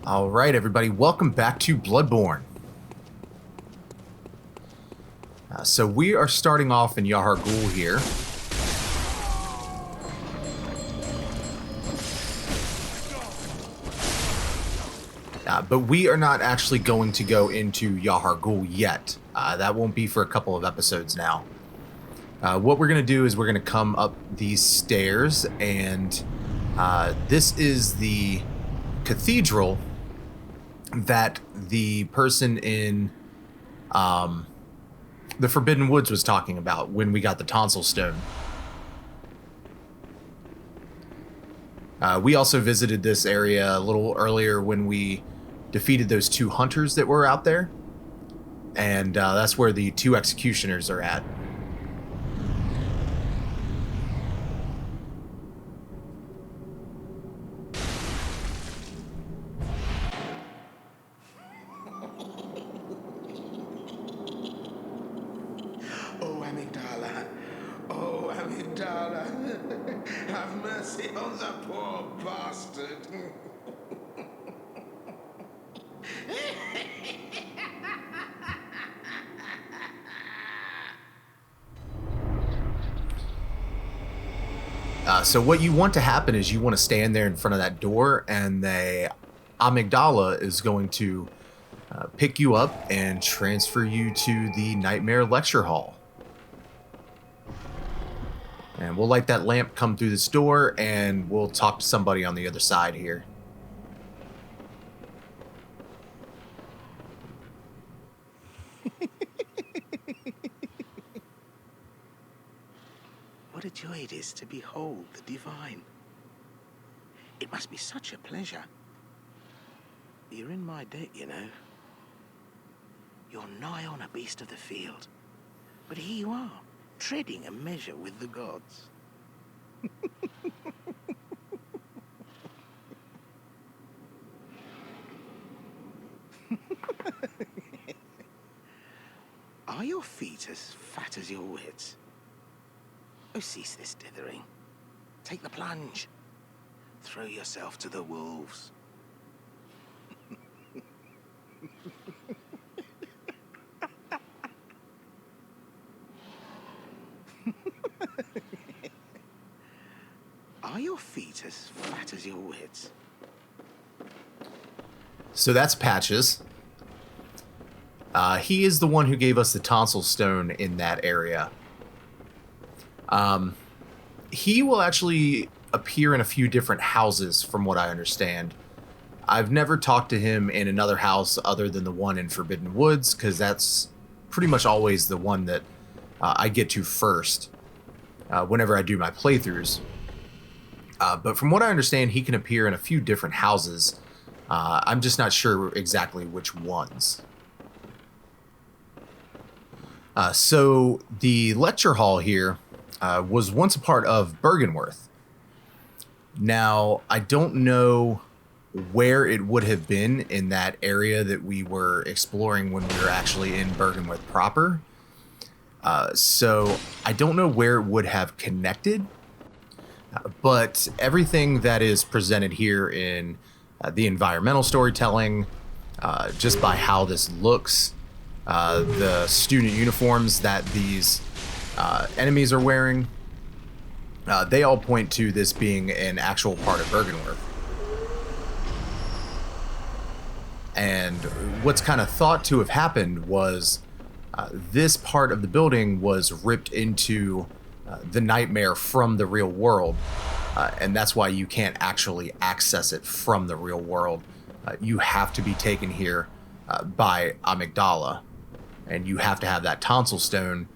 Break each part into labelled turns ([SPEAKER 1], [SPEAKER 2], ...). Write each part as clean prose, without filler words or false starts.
[SPEAKER 1] All right, everybody, welcome back to Bloodborne. So we are starting off in Yahar Ghul here. But we are not actually going to go into Yahar Ghul yet. That won't be for a couple of episodes now. What we're going to do is we're going to come up these stairs, and this is the cathedral that the person in the Forbidden Woods was talking about when we got the tonsil stone. We also visited this area a little earlier when we defeated those two hunters that were out there, and that's where the two executioners are at.
[SPEAKER 2] Oh, Amygdala, have mercy on the poor bastard.
[SPEAKER 1] So what you want to happen is you want to stand there in front of that door, and the Amygdala is going to pick you up and transfer you to the Nightmare Lecture Hall. And we'll light that lamp, come through this door, and we'll talk to somebody on the other side here.
[SPEAKER 2] What a joy it is to behold the divine. It must be such a pleasure. You're in my debt, you know. You're nigh on a beast of the field. But here you are, treading a measure with the gods. Are your feet as fat as your wits? Oh, cease this dithering. Take the plunge. Throw yourself to the wolves. Are your feet as fat as your wits?
[SPEAKER 1] So that's Patches. He is the one who gave us the tonsil stone in that area. He will actually appear in a few different houses, from what I understand. I've never talked to him in another house other than the one in Forbidden Woods, because that's pretty much always the one that I get to first whenever I do my playthroughs. But from what I understand, he can appear in a few different houses. I'm just not sure exactly which ones. So the lecture hall here was once a part of Bergenworth. Now, I don't know where it would have been in that area that we were exploring when we were actually in Bergenworth proper. So I don't know where it would have connected. But everything that is presented here in the environmental storytelling, just by how this looks, the student uniforms that these enemies are wearing, they all point to this being an actual part of Bergenworth. And what's kind of thought to have happened was this part of the building was ripped into the nightmare from the real world, and that's why you can't actually access it from the real world. You have to be taken here by Amygdala, and you have to have that tonsil stone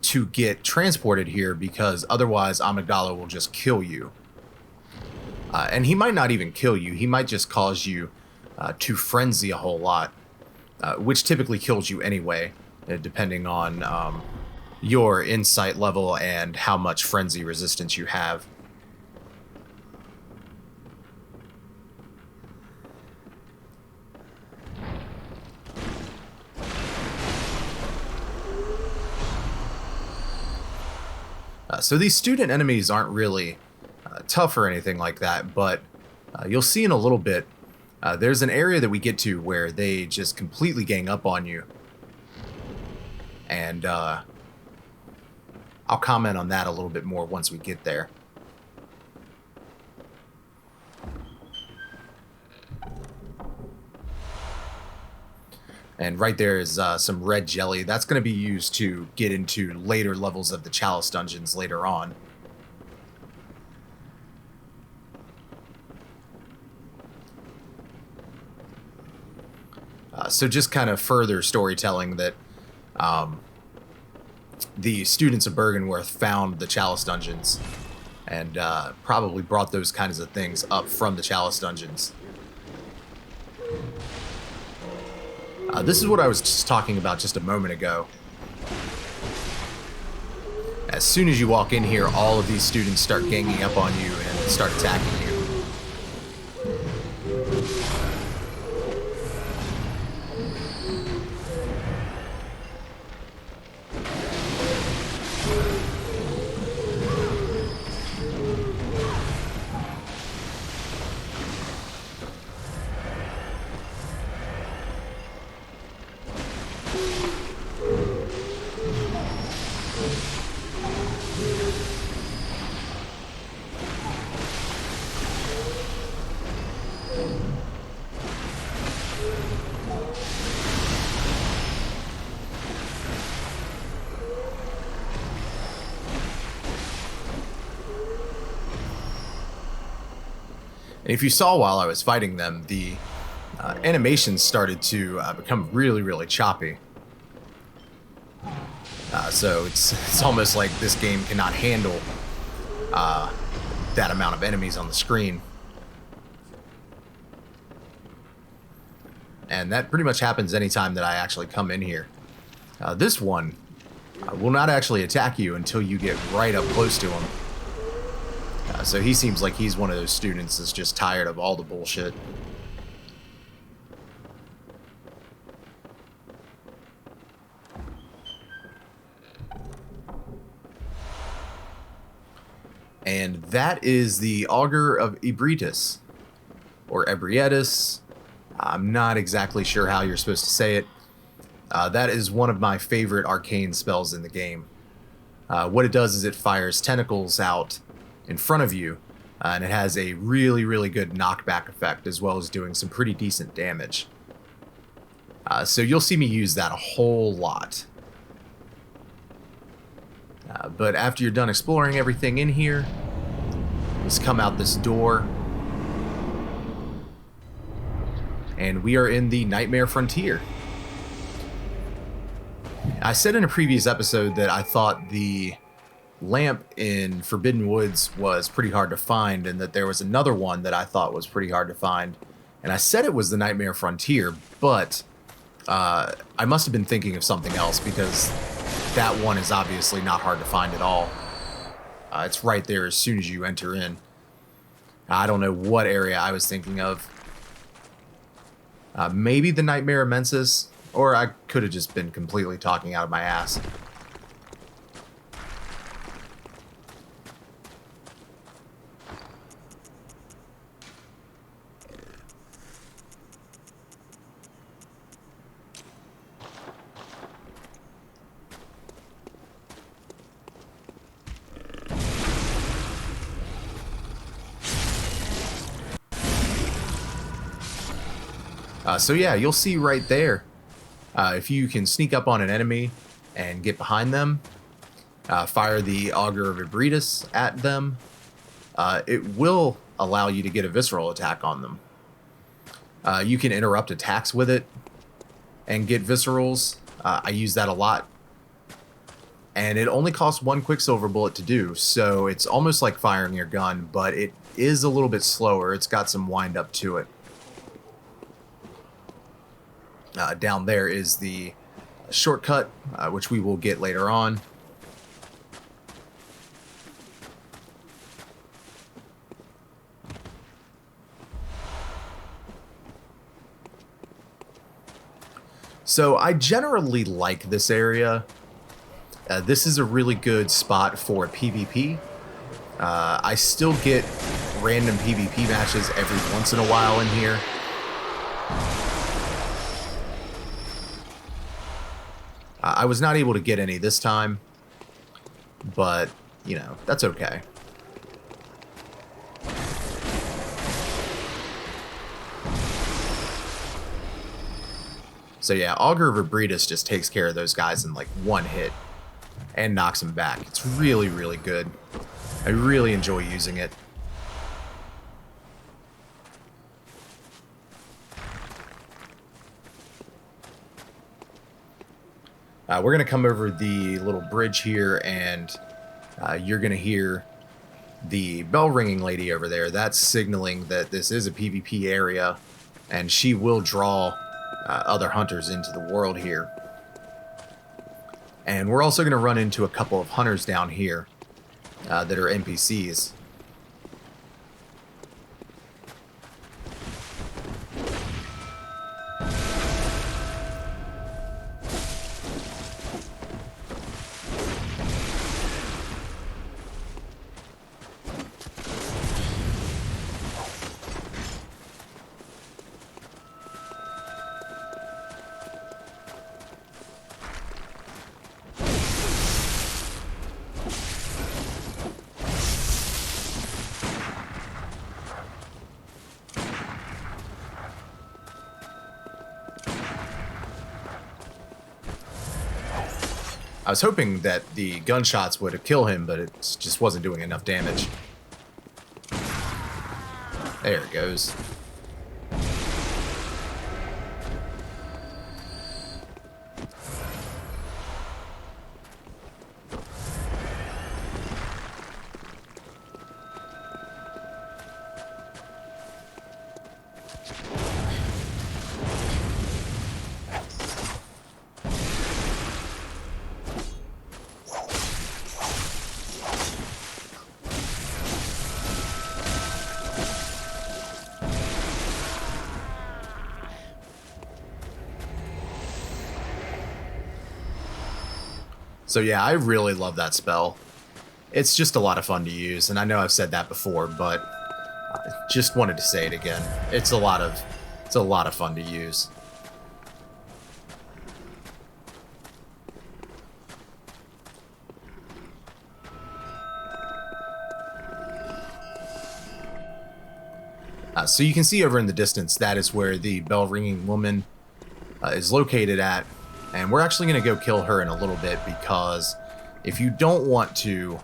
[SPEAKER 1] to get transported here, because otherwise Amygdala will just kill you. And he might not even kill you, he might just cause you to frenzy a whole lot, which typically kills you anyway, depending on your insight level and how much frenzy resistance you have. So these student enemies aren't really tough or anything like that, but you'll see in a little bit, There's an area that we get to where they just completely gang up on you. And I'll comment on that a little bit more once we get there. And right there is some red jelly. That's going to be used to get into later levels of the Chalice dungeons later on. So just kind of further storytelling that the students of Bergenworth found the Chalice dungeons and probably brought those kinds of things up from the Chalice dungeons. This is what I was just talking about just a moment ago. As soon as you walk in here, all of these students start ganging up on you and start attacking you. And if you saw while I was fighting them, the animations started to become really, really choppy. So it's almost like this game cannot handle that amount of enemies on the screen. And that pretty much happens anytime that I actually come in here. This one will not actually attack you until you get right up close to him. So he seems like he's one of those students that's just tired of all the bullshit. And that is the Augur of Ebrietas, or Ebrietas. I'm not exactly sure how you're supposed to say it. That is one of my favorite arcane spells in the game. What it does is it fires tentacles out in front of you, and it has a really, really good knockback effect, as well as doing some pretty decent damage. So you'll see me use that a whole lot. But after you're done exploring everything in here, just come out this door, and we are in the Nightmare Frontier. I said in a previous episode that I thought the lamp in Forbidden Woods was pretty hard to find, and that there was another one that I thought was pretty hard to find. And I said it was the Nightmare Frontier, but I must have been thinking of something else, because that one is obviously not hard to find at all. It's right there as soon as you enter in. I don't know what area I was thinking of. Maybe the Nightmare Immensis, or I could have just been completely talking out of my ass. So yeah, you'll see right there, if you can sneak up on an enemy and get behind them, fire the Augur of Ebrietas at them, it will allow you to get a visceral attack on them. You can interrupt attacks with it and get viscerals. I use that a lot. And it only costs 1 Quicksilver bullet to do, so it's almost like firing your gun, but it is a little bit slower. It's got some wind up to it. Down there is the shortcut, which we will get later on. So I generally like this area. This is a really good spot for PvP. I still get random PvP matches every once in a while in here. I was not able to get any this time, but, you know, that's okay. So yeah, Augur of Abretus just takes care of those guys in like one hit and knocks them back. It's really, really good. I really enjoy using it. We're going to come over the little bridge here, and you're going to hear the bell ringing lady over there. That's signaling that this is a PvP area, and she will draw other hunters into the world here. And we're also going to run into a couple of hunters down here that are NPCs. I was hoping that the gunshots would kill him, but it just wasn't doing enough damage. There it goes. So yeah, I really love that spell. It's just a lot of fun to use, and I know I've said that before, but I just wanted to say it again. It's a lot of fun to use. So you can see over in the distance, that is where the bell ringing woman is located at. And we're actually going to go kill her in a little bit, because if you don't want to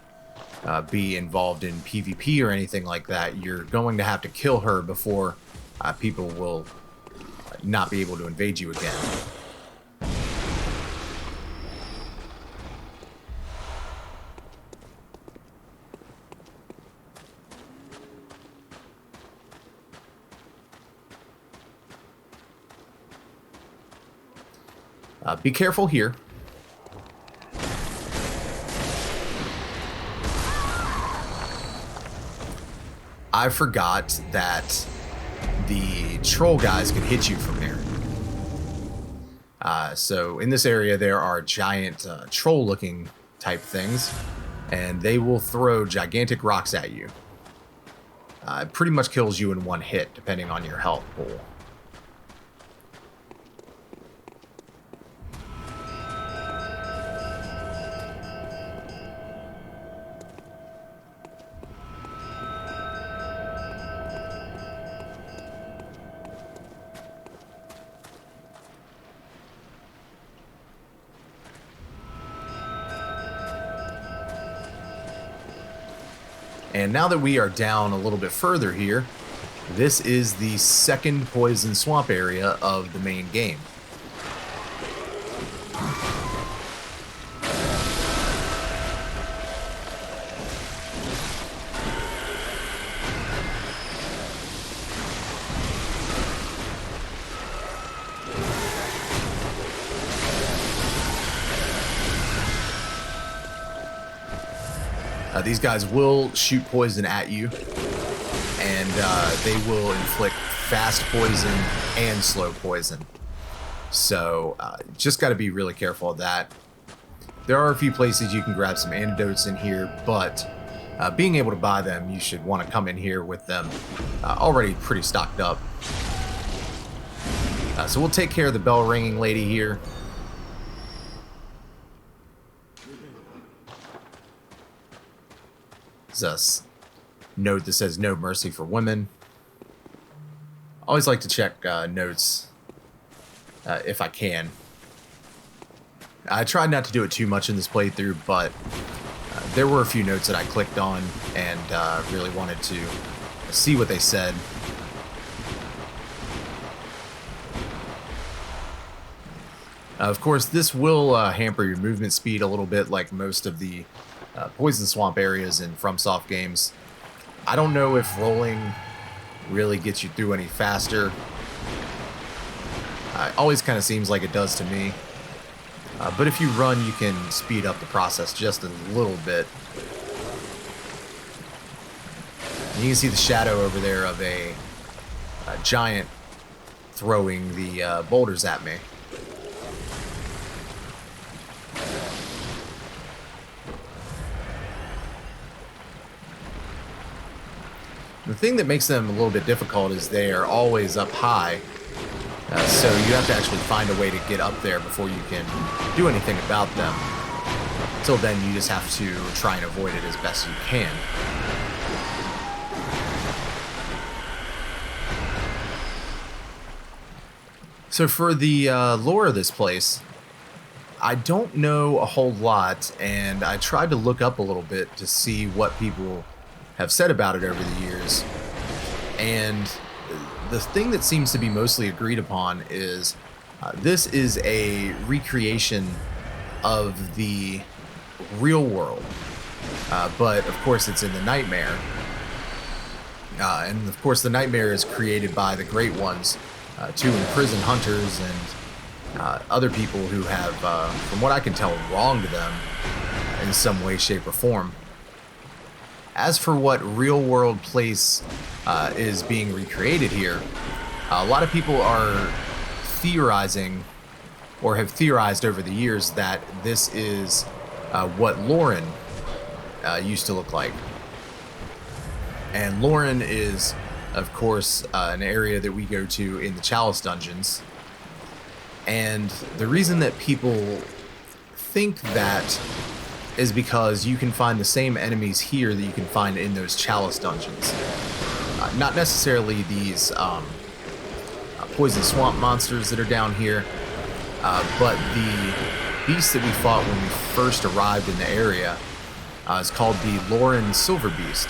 [SPEAKER 1] be involved in PvP or anything like that, you're going to have to kill her before people will not be able to invade you again. Be careful here. I forgot that the troll guys can hit you from here. So in this area there are giant troll-looking type things, and they will throw gigantic rocks at you. It pretty much kills you in one hit, depending on your health pool. And now that we are down a little bit further here, this is the second poison swamp area of the main game. These guys will shoot poison at you, and they will inflict fast poison and slow poison. So just got to be really careful of that. There are a few places you can grab some antidotes in here, but being able to buy them, you should want to come in here with them already pretty stocked up. So we'll take care of the bell ringing lady here. There's a note that says no mercy for women. Always like to check notes if I can. I tried not to do it too much in this playthrough, but there were a few notes that I clicked on and really wanted to see what they said. Of course, this will hamper your movement speed a little bit, like most of the Poison Swamp areas in FromSoft games. I don't know if rolling really gets you through any faster. It always kind of seems like it does to me. But if you run, you can speed up the process just a little bit. And you can see the shadow over there of a giant throwing the boulders at me. The thing that makes them a little bit difficult is they are always up high. So you have to actually find a way to get up there before you can do anything about them. Until then, you just have to try and avoid it as best you can. So for the lore of this place, I don't know a whole lot, and I tried to look up a little bit to see what people have said about it over the years. And the thing that seems to be mostly agreed upon is this is a recreation of the real world, but of course it's in the Nightmare. And of course the Nightmare is created by the Great Ones to imprison hunters and other people who have, from what I can tell, wronged them in some way, shape, or form. As for what real-world place is being recreated here, a lot of people are theorizing, or have theorized over the years, that this is what Lauren used to look like. And Lauren is, of course, an area that we go to in the Chalice Dungeons. And the reason that people think that is because you can find the same enemies here that you can find in those Chalice Dungeons. Not necessarily these Poison Swamp monsters that are down here, but the beast that we fought when we first arrived in the area is called the Lauren Silver Beast.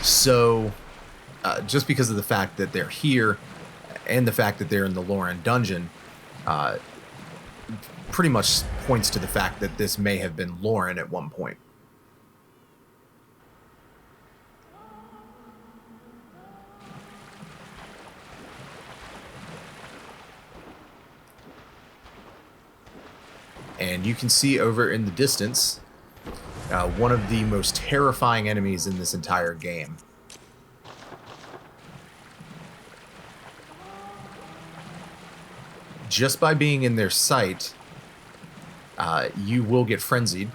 [SPEAKER 1] So, just because of the fact that they're here, and the fact that they're in the Lauren dungeon, pretty much points to the fact that this may have been Lauren at one point. And you can see over in the distance one of the most terrifying enemies in this entire game. Just by being in their sight, you will get frenzied.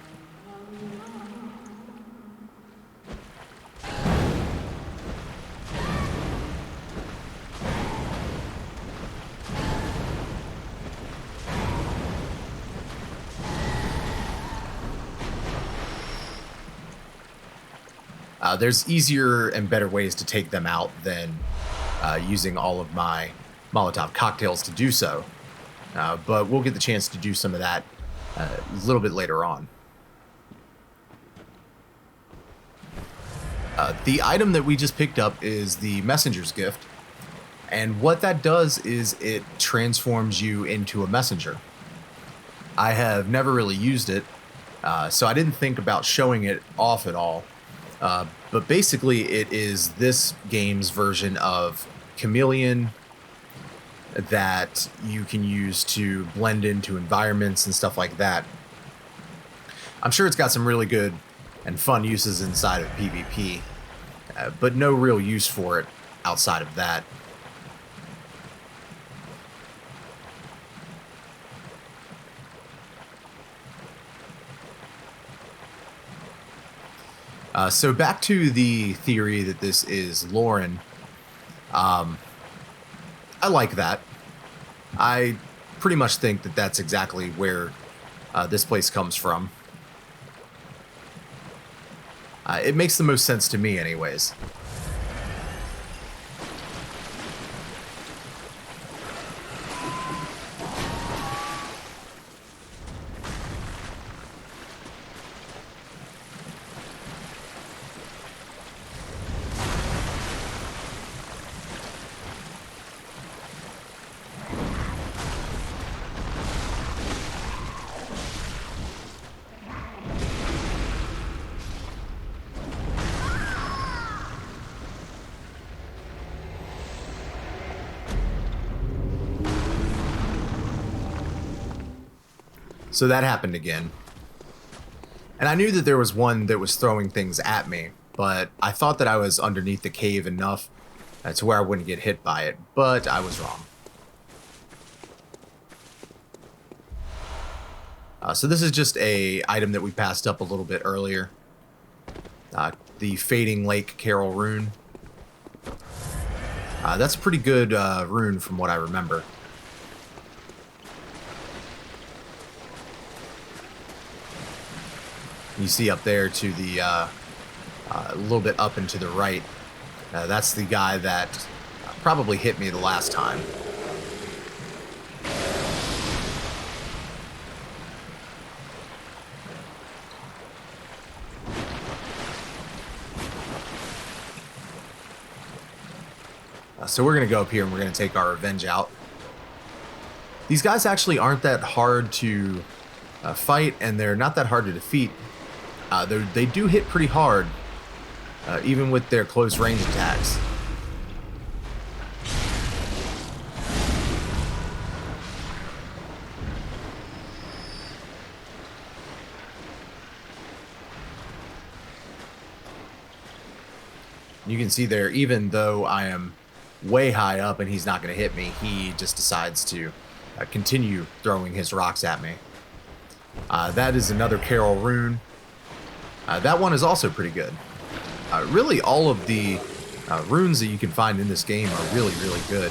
[SPEAKER 1] There's easier and better ways to take them out than using all of my Molotov cocktails to do so. But we'll get the chance to do some of that a little bit later on. The item that we just picked up is the Messenger's Gift. And what that does is it transforms you into a messenger. I have never really used it, so I didn't think about showing it off at all. But basically, it is this game's version of Chameleon that you can use to blend into environments and stuff like that. I'm sure it's got some really good and fun uses inside of PvP, but no real use for it outside of that. So back to the theory that this is Lauren. I like that. I pretty much think that that's exactly where this place comes from. It makes the most sense to me anyways. So that happened again. And I knew that there was one that was throwing things at me, but I thought that I was underneath the cave enough to where I wouldn't get hit by it, but I was wrong. So this is just a item that we passed up a little bit earlier. The Fading Lake Carol rune. That's a pretty good rune from what I remember. You see up there to the a little bit up and to the right. That's the guy that probably hit me the last time. So we're going to go up here and we're going to take our revenge out. These guys actually aren't that hard to fight, and they're not that hard to defeat. They do hit pretty hard, even with their close range attacks. You can see there, even though I am way high up and he's not going to hit me, he just decides to continue throwing his rocks at me. That is another Carol rune. That one is also pretty good. Really, all of the runes that you can find in this game are really, really good.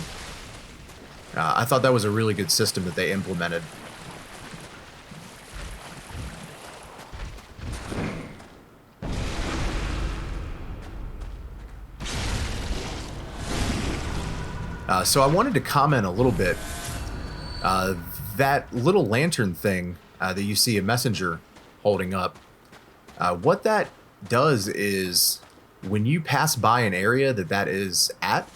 [SPEAKER 1] I thought that was a really good system that they implemented. So I wanted to comment a little bit. That little lantern thing that you see a messenger holding up, what that does is when you pass by an area that is at,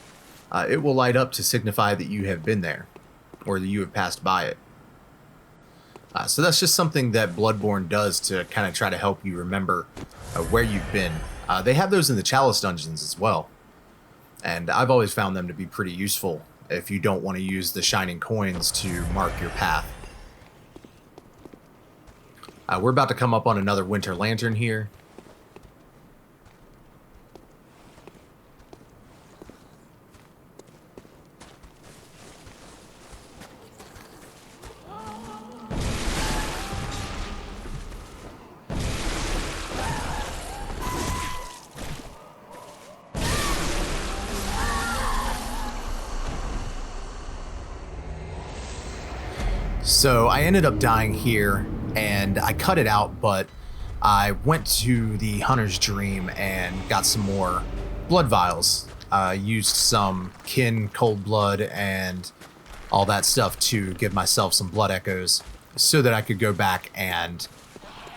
[SPEAKER 1] it will light up to signify that you have been there or that you have passed by it. So that's just something that Bloodborne does to kind of try to help you remember where you've been. They have those in the Chalice dungeons as well. And I've always found them to be pretty useful if you don't want to use the shining coins to mark your path. We're about to come up on another winter lantern here. So I ended up dying here, and I cut it out, but I went to the Hunter's Dream and got some more blood vials. Used some kin, cold blood, and all that stuff to give myself some blood echoes so that I could go back and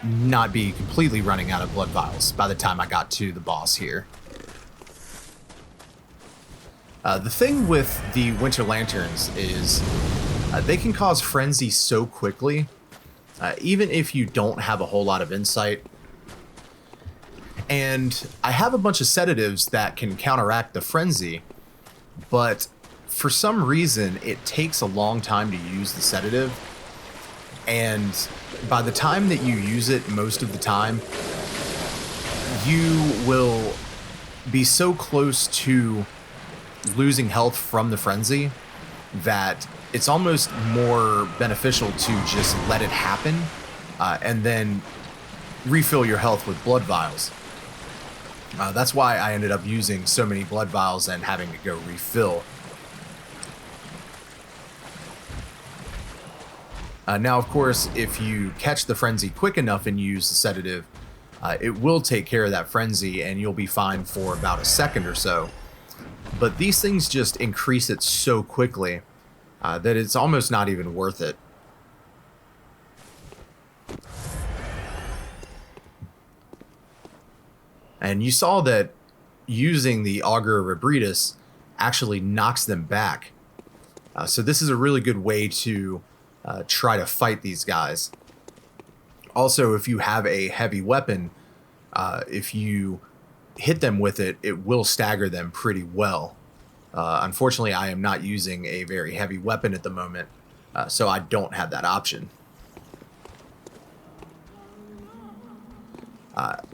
[SPEAKER 1] not be completely running out of blood vials by the time I got to the boss here. The thing with the Winter Lanterns is they can cause frenzy so quickly, even if you don't have a whole lot of insight. And I have a bunch of sedatives that can counteract the frenzy, but for some reason it takes a long time to use the sedative. And by the time that you use it, most of the time, you will be so close to losing health from the frenzy that it's almost more beneficial to just let it happen and then refill your health with blood vials. That's why I ended up using so many blood vials and having to go refill. Now, of course, if you catch the frenzy quick enough and use the sedative, it will take care of that frenzy and you'll be fine for about a second or so. But these things just increase it so quickly that it's almost not even worth it. And you saw that using the Augur of Ebritus actually knocks them back. So this is a really good way to try to fight these guys. Also, if you have a heavy weapon, if you hit them with it, it will stagger them pretty well. Unfortunately, I am not using a very heavy weapon at the moment, so I don't have that option.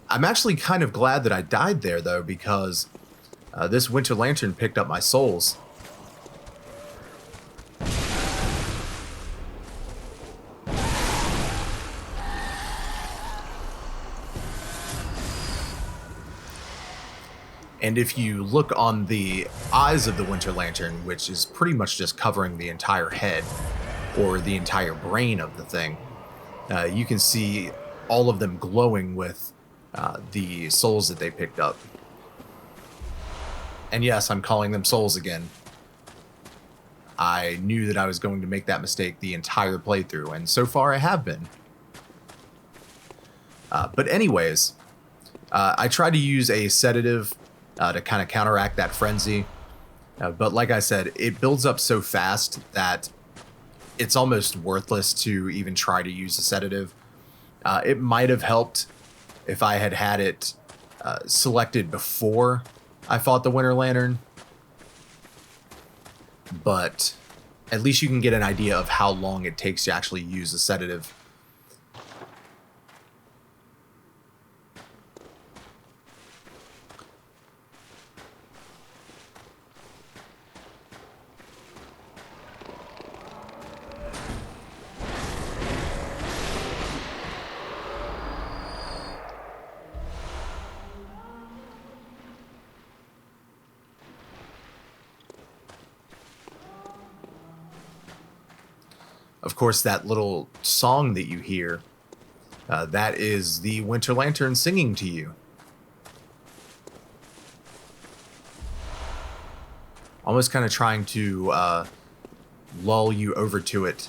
[SPEAKER 1] I'm actually kind of glad that I died there, though, because this Winter Lantern picked up my souls. And if you look on the eyes of the Winter Lantern, which is pretty much just covering the entire head or the entire brain of the thing, you can see all of them glowing with the souls that they picked up. And yes, I'm calling them souls again. I knew that I was going to make that mistake the entire playthrough, and so far I have been. But anyways, I tried to use a sedative to kind of counteract that frenzy. But like I said, it builds up so fast that it's almost worthless to even try to use a sedative. It might have helped if I had had it selected before I fought the Winter Lantern. But at least you can get an idea of how long it takes to actually use a sedative. Of course, that little song that you hear, that is the Winter Lantern singing to you. Almost kind of trying to lull you over to it.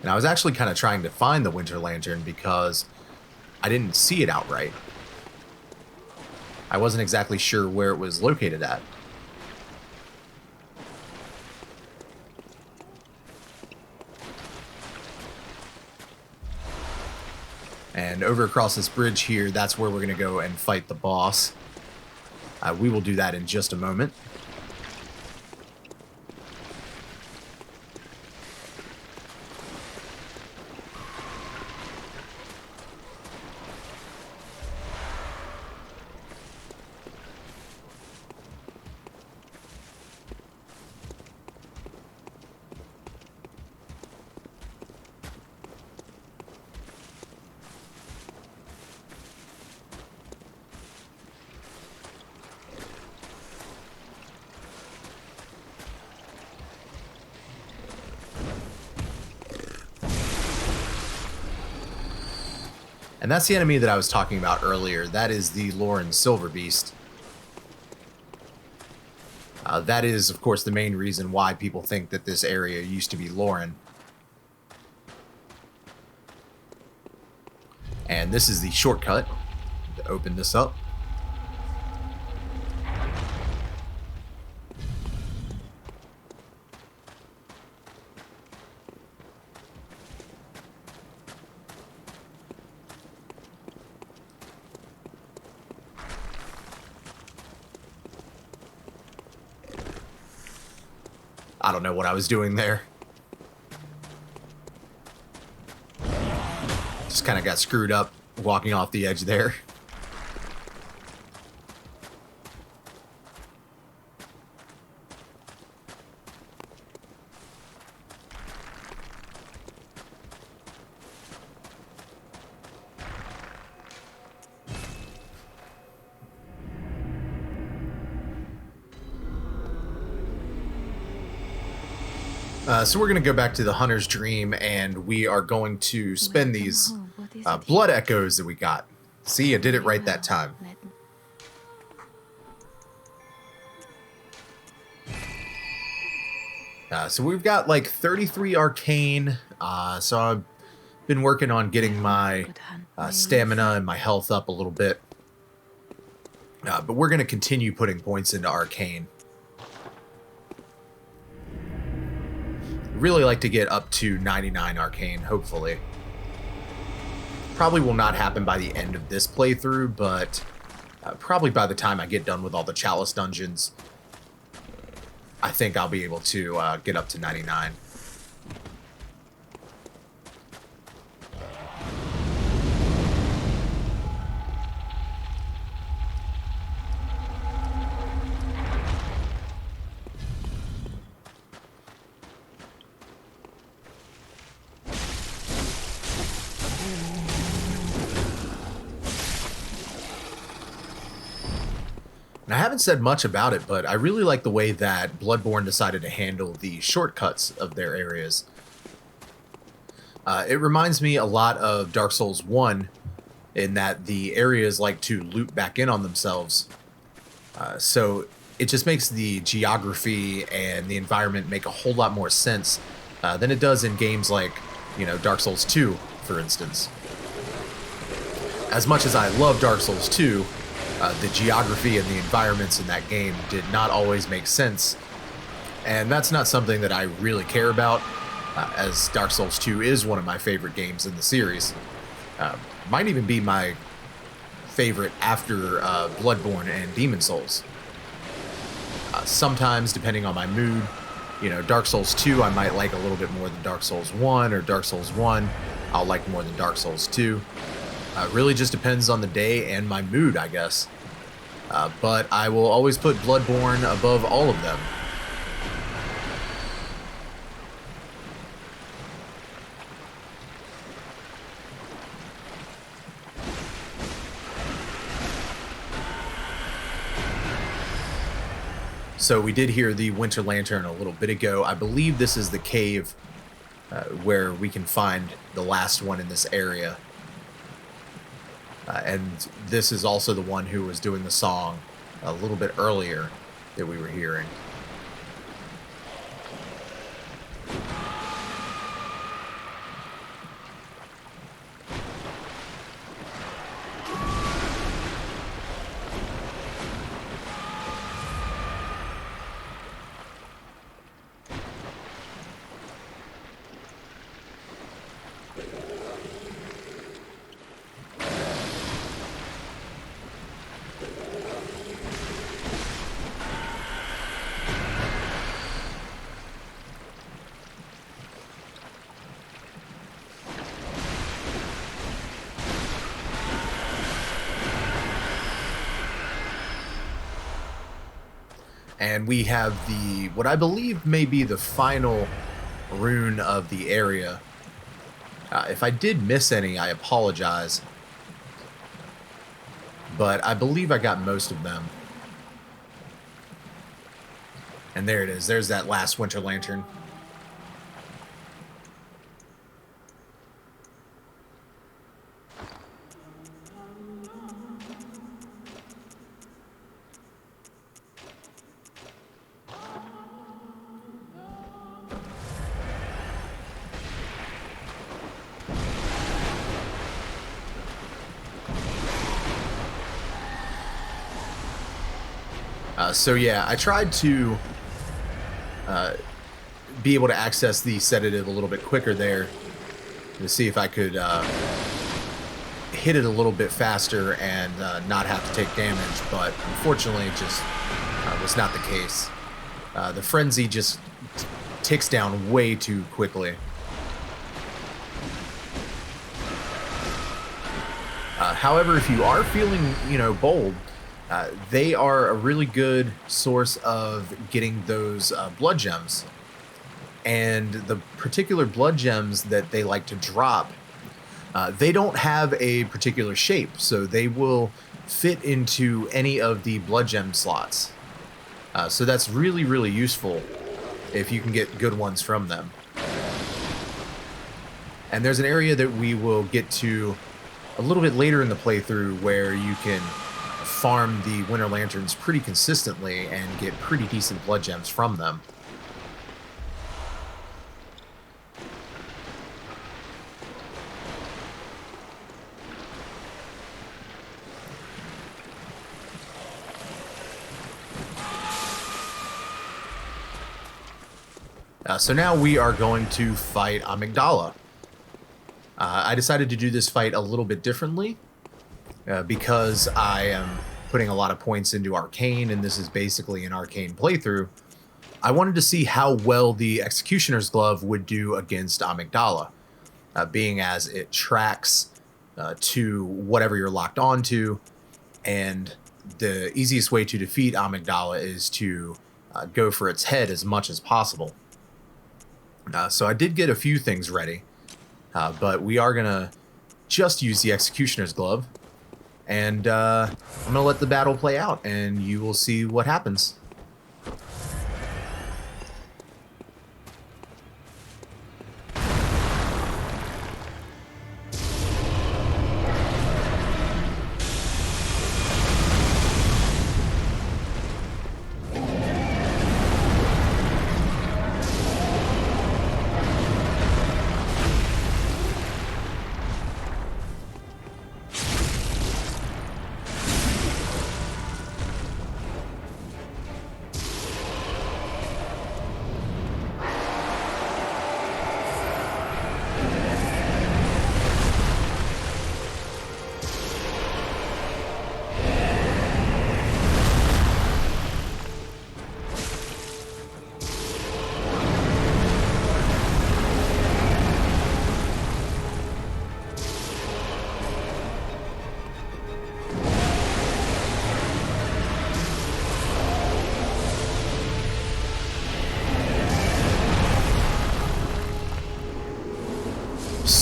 [SPEAKER 1] And I was actually kind of trying to find the Winter Lantern because I didn't see it outright. I wasn't exactly sure where it was located at. And over across this bridge here, that's where we're going to go and fight the boss. We will do that in just a moment. And that's the enemy that I was talking about earlier. That is the Lauren Silver Beast. That is, of course, the main reason why people think that this area used to be Lauren. And this is the shortcut to open this up. I don't know what I was doing there. Just kind of got screwed up walking off the edge there. So we're going to go back to the Hunter's Dream, and we are going to spend these blood echoes that we got. See, I did it right that time. So we've got like 33 arcane. So I've been working on getting my stamina and my health up a little bit. But we're going to continue putting points into arcane. Really like to get up to 99 arcane, hopefully. Probably will not happen by the end of this playthrough, but probably by the time I get done with all the Chalice dungeons, I think I'll be able to get up to 99. And I haven't said much about it, but I really like the way that Bloodborne decided to handle the shortcuts of their areas. It reminds me a lot of Dark Souls 1 in that the areas like to loop back in on themselves. So it just makes the geography and the environment make a whole lot more sense than it does in games like, you know, Dark Souls 2, for instance. As much as I love Dark Souls 2, the geography and the environments in that game did not always make sense. And that's not something that I really care about, as Dark Souls 2 is one of my favorite games in the series. Might even be my favorite after Bloodborne and Demon Souls. Sometimes, depending on my mood, you know, Dark Souls 2 I might like a little bit more than Dark Souls 1, or Dark Souls 1 I'll like more than Dark Souls 2. Really just depends on the day and my mood, I guess. But I will always put Bloodborne above all of them. So we did hear the Winter Lantern a little bit ago. I believe this is the cave where we can find the last one in this area. And this is also the one who was doing the song a little bit earlier that we were hearing. And we have the, what I believe may be the final rune of the area. If I did miss any, I apologize. But I believe I got most of them. And there it is. There's that last Winter Lantern. So yeah, I tried to be able to access the sedative a little bit quicker there to see if I could hit it a little bit faster and not have to take damage, but unfortunately it just was not the case. The frenzy just ticks down way too quickly. However, if you are feeling, bold, they are a really good source of getting those blood gems. And the particular blood gems that they like to drop, they don't have a particular shape, so they will fit into any of the blood gem slots. So that's really, really useful if you can get good ones from them. And there's an area that we will get to a little bit later in the playthrough where you can farm the Winter Lanterns pretty consistently and get pretty decent blood gems from them. So now we are going to fight Amygdala. I decided to do this fight a little bit differently because I am putting a lot of points into Arcane, and this is basically an Arcane playthrough. I wanted to see how well the Executioner's Glove would do against Amygdala, being as it tracks to whatever you're locked onto, and the easiest way to defeat Amygdala is to go for its head as much as possible. So I did get a few things ready, but we are going to just use the Executioner's Glove, and I'm going to let the battle play out, and you will see what happens.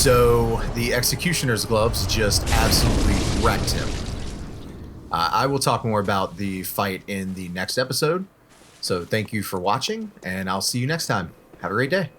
[SPEAKER 1] So the Executioner's Gloves just absolutely wrecked him. I will talk more about the fight in the next episode. So thank you for watching, and I'll see you next time. Have a great day.